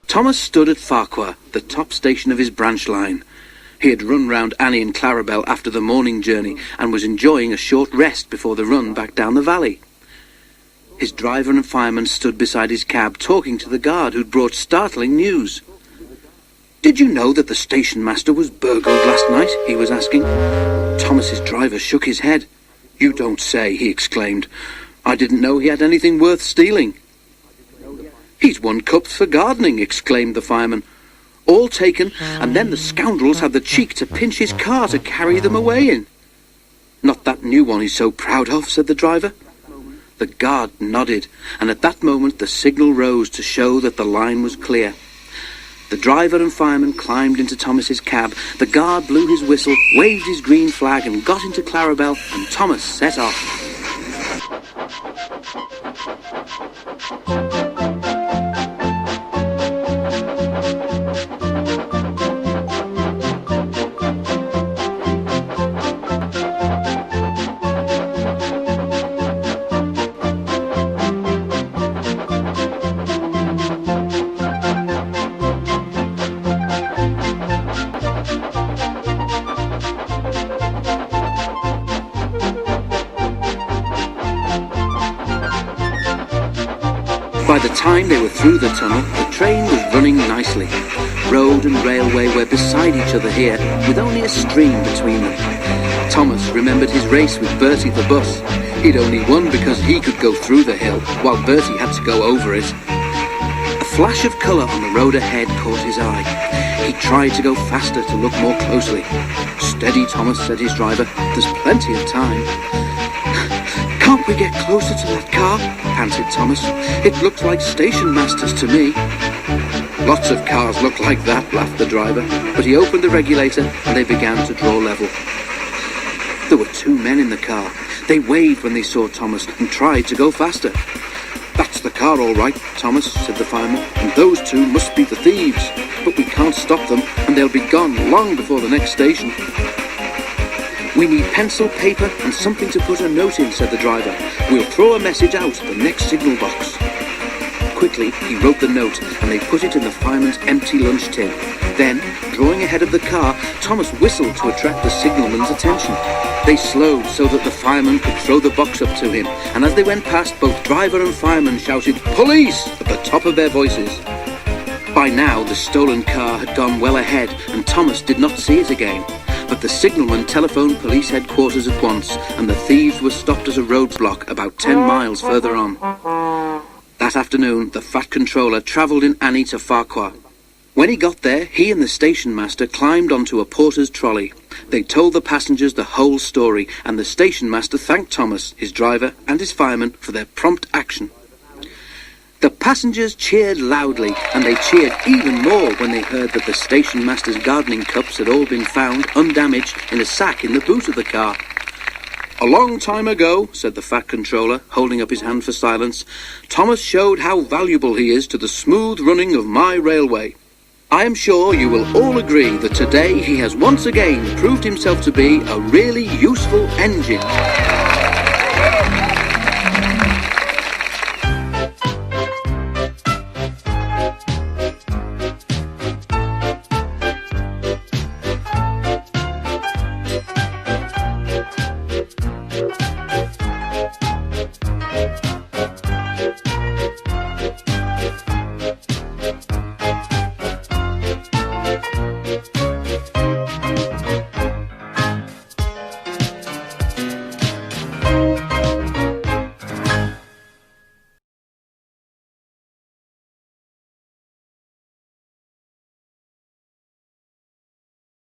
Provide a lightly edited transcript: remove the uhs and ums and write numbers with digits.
Thomas stood at Farquhar, the top station of his branch line. He had run round Annie and Clarabel after the morning journey and was enjoying a short rest before the run back down the valley. His driver and fireman stood beside his cab talking to the guard who'd brought startling news. "Did you know that the station master was burgled last night?" he was asking. Thomas's driver shook his head. "You don't say," he exclaimed. "I didn't know he had anything worth stealing." "He's won cups for gardening," exclaimed the fireman. "All taken, and then the scoundrels had the cheek to pinch his car to carry them away in." "Not that new one he's so proud of," said the driver. The guard nodded, and at that moment the signal rose to show that the line was clear. The driver and fireman climbed into Thomas's cab. The guard blew his whistle, waved his green flag, and got into Clarabel, and Thomas set off. By the time they were through the tunnel, the train was running nicely. Road and railway were beside each other here, with only a stream between them. Thomas remembered his race with Bertie the bus. He'd only won because he could go through the hill, while Bertie had to go over it. A flash of colour on the road ahead caught his eye. He tried to go faster to look more closely. "Steady, Thomas," said his driver. "There's plenty of time." "Can't we get closer to that car?" panted Thomas. "It looks like station masters to me." "Lots of cars look like that," laughed the driver, but he opened the regulator and they began to draw level. There were two men in the car. They waved when they saw Thomas and tried to go faster. "That's the car all right, Thomas," said the fireman, "and those two must be the thieves. But we can't stop them, and they'll be gone long before the next station." "We need pencil, paper, and something to put a note in," said the driver. "We'll throw a message out at the next signal box." Quickly, he wrote the note, and they put it in the fireman's empty lunch tin. Then, drawing ahead of the car, Thomas whistled to attract the signalman's attention. They slowed so that the fireman could throw the box up to him, and as they went past, both driver and fireman shouted "Police!" at the top of their voices. By now, the stolen car had gone well ahead, and Thomas did not see it again. But the signalman telephoned police headquarters at once, and the thieves were stopped at a roadblock about 10 miles further on. That afternoon, the Fat Controller travelled in Annie to Farquhar. When he got there, he and the station master climbed onto a porter's trolley. They told the passengers the whole story, and the station master thanked Thomas, his driver, and his fireman for their prompt action. The passengers cheered loudly, and they cheered even more when they heard that the station master's gardening cups had all been found undamaged in a sack in the boot of the car. "A long time ago," said the Fat Controller, holding up his hand for silence, "Thomas showed how valuable he is to the smooth running of my railway. I am sure you will all agree that today he has once again proved himself to be a really useful engine."